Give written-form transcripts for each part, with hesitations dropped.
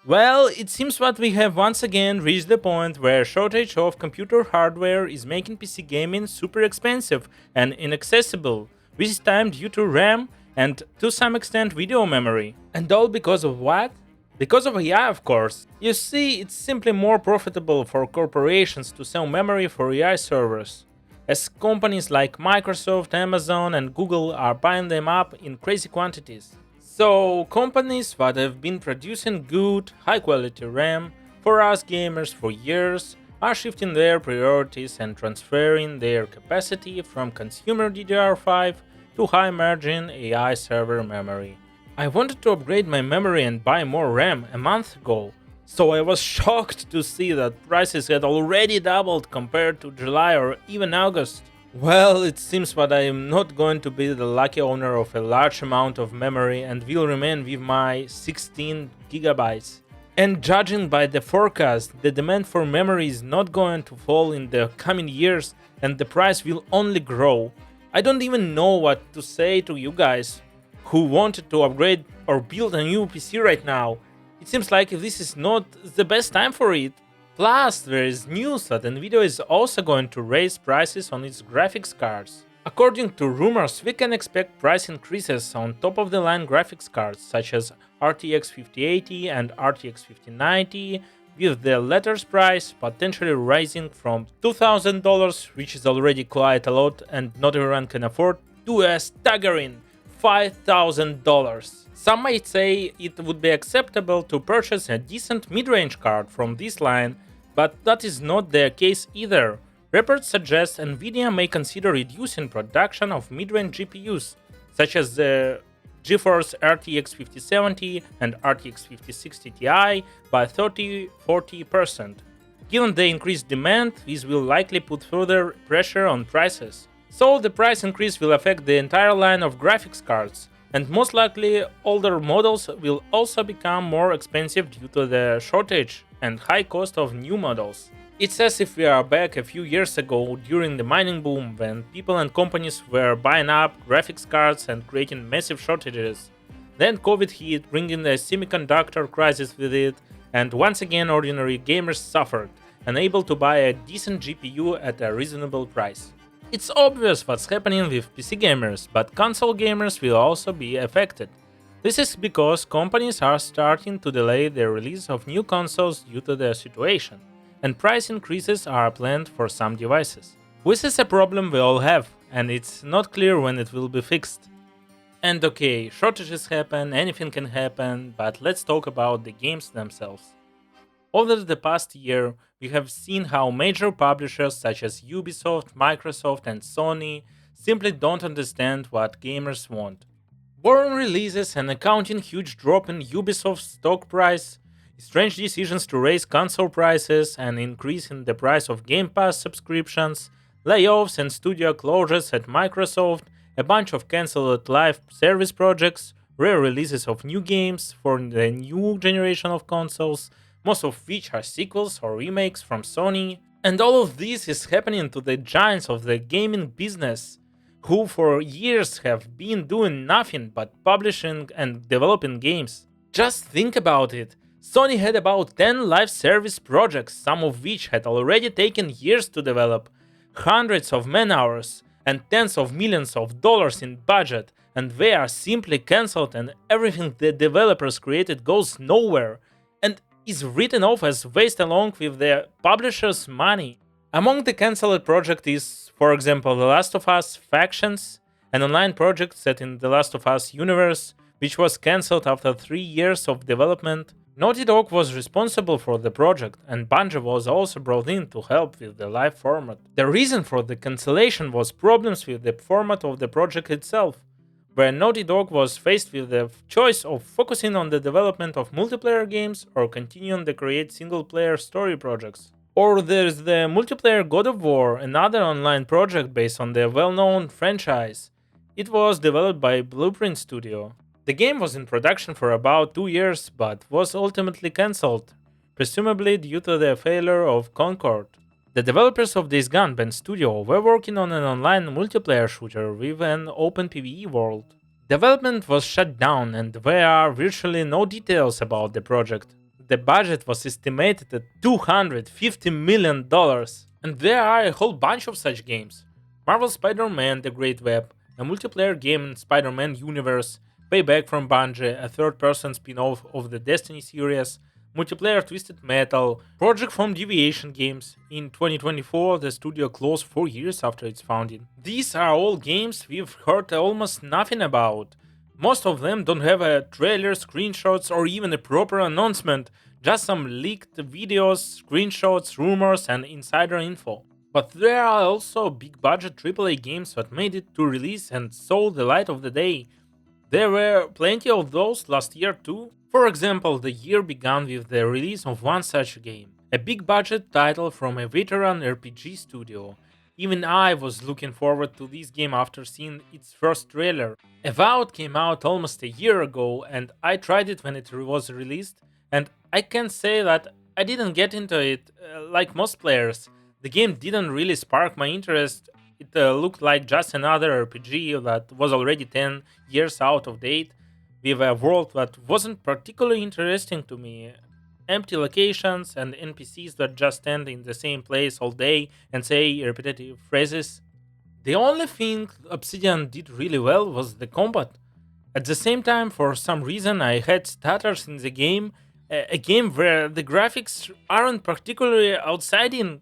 Well, it seems that we have once again reached the point where shortage of computer hardware is making PC gaming super expensive and inaccessible, this time due to RAM and to some extent video memory. And all because of what? Because of AI, of course. You see, it's simply more profitable for corporations to sell memory for AI servers, as companies like Microsoft, Amazon, and Google are buying them up in crazy quantities. So, companies that have been producing good, high quality RAM for us gamers for years are shifting their priorities and transferring their capacity from consumer DDR5 to high margin AI server memory. I wanted to upgrade my memory and buy more RAM a month ago, so I was shocked to see that prices had already doubled compared to July or even August. Well, it seems that I am not going to be the lucky owner of a large amount of memory and will remain with my 16 gigabytes. And judging by the forecast, the demand for memory is not going to fall in the coming years and the price will only grow. I don't even know what to say to you guys who wanted to upgrade or build a new PC right now. It seems like this is not the best time for it. Plus, there is news that Nvidia is also going to raise prices on its graphics cards. According to rumors, we can expect price increases on top of the line graphics cards such as RTX 5080 and RTX 5090, with the latter's price potentially rising from $2,000, which is already quite a lot and not everyone can afford, to a staggering $5,000. Some might say it would be acceptable to purchase a decent mid-range card from this line, but that is not the case either. Reports suggest Nvidia may consider reducing production of mid-range GPUs, such as the GeForce RTX 5070 and RTX 5060 Ti, by 30–40%. Given the increased demand, this will likely put further pressure on prices. So the price increase will affect the entire line of graphics cards, and most likely older models will also become more expensive due to the shortage and high cost of new models. It's as if we are back a few years ago during the mining boom when people and companies were buying up graphics cards and creating massive shortages. Then COVID hit, bringing a semiconductor crisis with it, and once again ordinary gamers suffered, unable to buy a decent GPU at a reasonable price. It's obvious what's happening with PC gamers, but console gamers will also be affected. This is because companies are starting to delay the release of new consoles due to the situation, and price increases are planned for some devices. This is a problem we all have, and it's not clear when it will be fixed. And okay, shortages happen, anything can happen, but let's talk about the games themselves. Over the past year, we have seen how major publishers such as Ubisoft, Microsoft, and Sony simply don't understand what gamers want. Boring releases and accounting huge drop in Ubisoft's stock price, strange decisions to raise console prices and increase in the price of Game Pass subscriptions, layoffs and studio closures at Microsoft, a bunch of cancelled live service projects, rare releases of new games for the new generation of consoles, most of which are sequels or remakes from Sony. And all of this is happening to the giants of the gaming business, who for years have been doing nothing but publishing and developing games. Just think about it. Sony had about 10 live service projects, some of which had already taken years to develop, hundreds of man hours, and tens of millions of dollars in budget, and they are simply cancelled and everything the developers created goes nowhere, and is written off as waste along with the publisher's money. Among the cancelled projects is, for example, The Last of Us Factions, an online project set in The Last of Us universe, which was cancelled after 3 years of development. Naughty Dog was responsible for the project, and Bungie was also brought in to help with the live format. The reason for the cancellation was problems with the format of the project itself, where Naughty Dog was faced with the choice of focusing on the development of multiplayer games or continuing to create single-player story projects. Or there's the multiplayer God of War, another online project based on the well-known franchise. It was developed by Blueprint Studio. The game was in production for about 2 years, but was ultimately cancelled, presumably due to the failure of Concord. The developers of Days Gone Bend Studio were working on an online multiplayer shooter with an open PvE world. Development was shut down and there are virtually no details about the project. The budget was estimated at $250 million. And there are a whole bunch of such games. Marvel Spider-Man The Great Web, a multiplayer game in Spider-Man universe, Payback from Bungie, a third-person spin-off of the Destiny series, multiplayer Twisted Metal, project from Deviation Games. In 2024, the studio closed 4 years after its founding. These are all games we've heard almost nothing about. Most of them don't have a trailer, screenshots, or even a proper announcement, just some leaked videos, screenshots, rumors, and insider info. But there are also big budget AAA games that made it to release and saw the light of the day. There were plenty of those last year too. For example, the year began with the release of one such game, a big budget title from a veteran RPG studio. Even I was looking forward to this game after seeing its first trailer. Avowed came out almost a year ago, and I tried it when it was released, and I can say that I didn't get into it like most players. The game didn't really spark my interest. It looked like just another RPG that was already 10 years out of date, with a world that wasn't particularly interesting to me. Empty locations and NPCs that just stand in the same place all day and say repetitive phrases. The only thing Obsidian did really well was the combat. At the same time, for some reason, I had stutters in the game, a game where the graphics aren't particularly outstanding.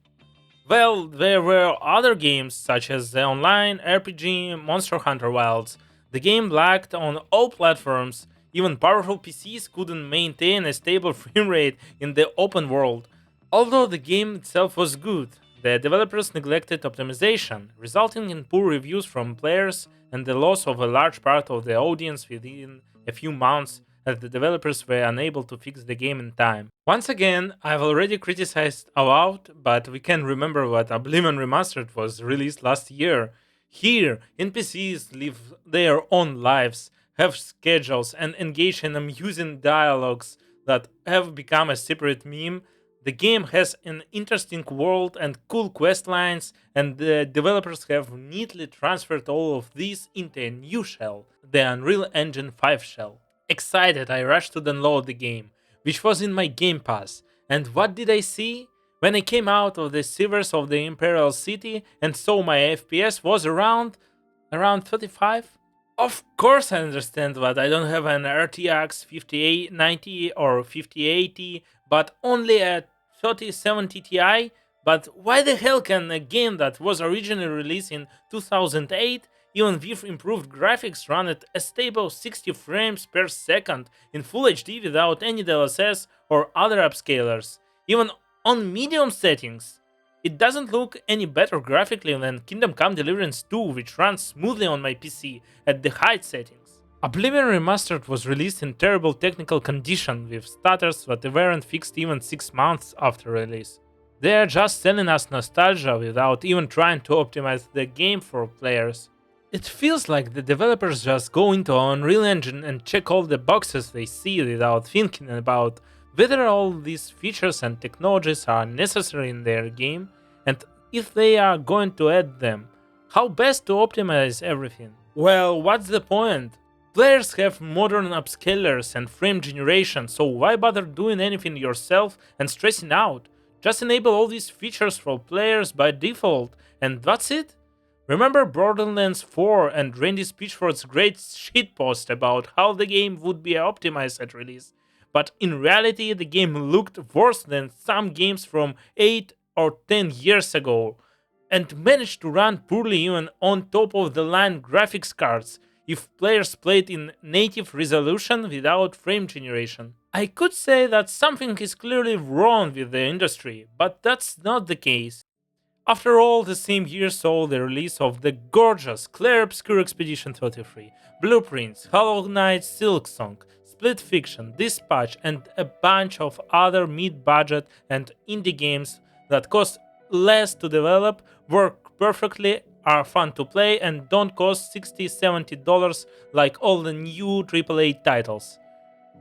Well, there were other games such as the online RPG Monster Hunter Wilds. The game lagged on all platforms. Even powerful PCs couldn't maintain a stable frame rate in the open world. Although the game itself was good, the developers neglected optimization, resulting in poor reviews from players and the loss of a large part of the audience within a few months, as the developers were unable to fix the game in time. Once again, I've already criticized Avowed, but we can remember what Oblivion Remastered was released last year. Here, NPCs live their own lives, have schedules, and engage in amusing dialogues that have become a separate meme. The game has an interesting world and cool quest lines, and the developers have neatly transferred all of these into a new shell, the Unreal Engine 5 shell. Excited, I rushed to download the game, which was in my Game Pass, and what did I see? When I came out of the sewers of the Imperial City and saw my FPS was around 35? Of course I understand that I don't have an RTX 5090 or 5080, but only a 3070 Ti. But why the hell can a game that was originally released in 2008, even with improved graphics, run at a stable 60 frames per second in Full HD without any DLSS or other upscalers, even on medium settings? It doesn't look any better graphically than Kingdom Come Deliverance 2, which runs smoothly on my PC at the high settings. Oblivion Remastered was released in terrible technical condition with stutters that weren't fixed even 6 months after release. They are just selling us nostalgia without even trying to optimize the game for players. It feels like the developers just go into Unreal Engine and check all the boxes they see without thinking about whether all these features and technologies are necessary in their game, and if they are going to add them, how best to optimize everything. Well, what's the point? Players have modern upscalers and frame generation, so why bother doing anything yourself and stressing out? Just enable all these features for players by default, and that's it? Remember Borderlands 4 and Randy Pitchford's great shitpost about how the game would be optimized at release? But in reality, the game looked worse than some games from 8 or 10 years ago, and managed to run poorly even on top of the line graphics cards if players played in native resolution without frame generation. I could say that something is clearly wrong with the industry, but that's not the case. After all, the same year saw the release of the gorgeous Clair Obscur Expedition 33, Blueprints, Hollow Knight Silksong, Split Fiction, Dispatch, and a bunch of other mid-budget and indie games that cost less to develop, work perfectly, are fun to play, and don't cost $60-70 like all the new AAA titles.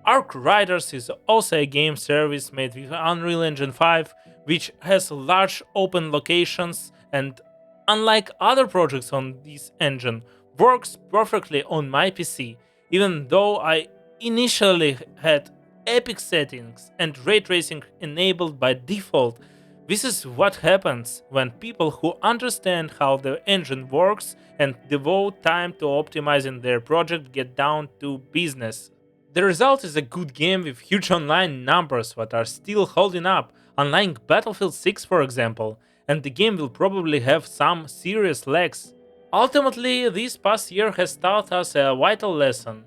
Arc Riders is also a game service made with Unreal Engine 5, which has large open locations and, unlike other projects on this engine, works perfectly on my PC, even though I initially had epic settings, and ray tracing enabled by default. This is what happens when people who understand how the engine works and devote time to optimizing their project get down to business. The result is a good game with huge online numbers that are still holding up, unlike Battlefield 6 for example, and the game will probably have some serious lags. Ultimately, this past year has taught us a vital lesson.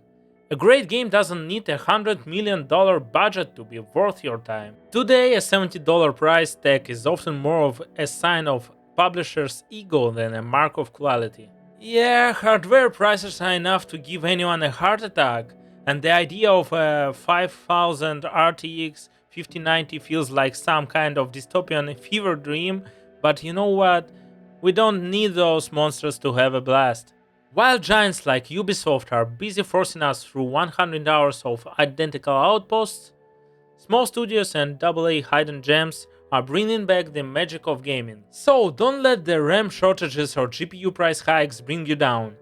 A great game doesn't need $100 million budget to be worth your time. Today, a $70 price tag is often more of a sign of publisher's ego than a mark of quality. Yeah, hardware prices are enough to give anyone a heart attack, and the idea of a 5000 RTX 5090 feels like some kind of dystopian fever dream, but you know what? We don't need those monsters to have a blast. While giants like Ubisoft are busy forcing us through 100 hours of identical outposts, small studios and AA hidden gems are bringing back the magic of gaming. So don't let the RAM shortages or GPU price hikes bring you down.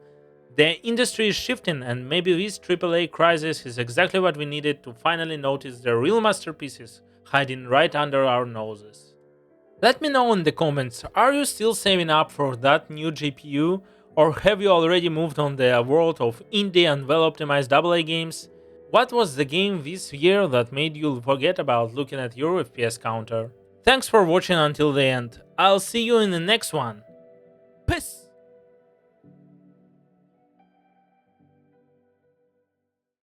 The industry is shifting, and maybe this AAA crisis is exactly what we needed to finally notice the real masterpieces hiding right under our noses. Let me know in the comments, are you still saving up for that new GPU, or have you already moved on the world of indie and well-optimized AA games? What was the game this year that made you forget about looking at your FPS counter? Thanks for watching until the end. I'll see you in the next one. Peace!